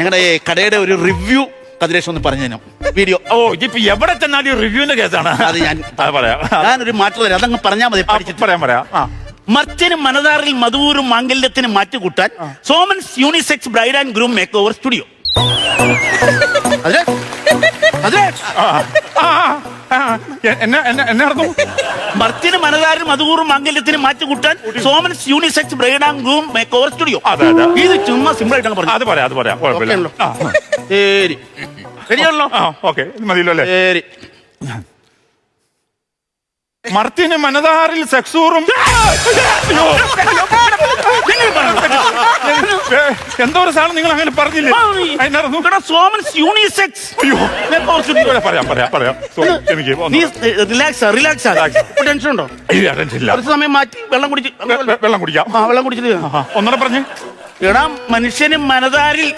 ഞങ്ങളുടെ കടയുടെ ഒരു റിവ്യൂ കതിരേഷ് ഒന്ന് പറഞ്ഞു തരാം. വീഡിയോ. ഓ ഇപ്പൊ എവിടെ ചെന്നാലും റിവ്യൂവിന്റെ കേസാണ്. അത് ഞാൻ പറയാം. ഞാനൊരു മാറ്റം തരാം, അതങ്ങ് പറഞ്ഞാൽ മതി. പറയാം. മർച്ചനും മനതാറിൽ മധുവൂരും മാംഗല്യത്തിന് മാറ്റുകൂട്ടാൻ Somans unisex bride and groom makeover studio. മർച്ചന് മനതാറിൽ മധുവൂരും മാംഗല്യത്തിന് മാറ്റുകൂട്ടാൻ Somans unisex bride and groom makeover studio. ഇത് ചുമ്മാ സിമ്പിൾ ആയിട്ടാണ് പറഞ്ഞത്. അത് പറയാം. ശരി, ശരിയാണല്ലോ. ഓക്കെ, മതിയല്ലോ അല്ലേ? ശരി. മർത്തിന് മനതാറിൽ സെക്സൂറും എന്തോ ഒരു സാധനം നിങ്ങൾ അങ്ങനെ പറഞ്ഞില്ലേ? സോമൻസ് യൂണിസെക്സ്. പറയാം. റിലാക്സ്. ടെൻഷൻ ഉണ്ടോ? കുറച്ച് സമയം മാറ്റി വെള്ളം കുടിക്കാം. വെള്ളം കുടിക്കാം. വെള്ളം കുടിച്ചിട്ട് ഒന്നൂടെ പറഞ്ഞേ. എടാ, മനുഷ്യന് മനതാരിൽ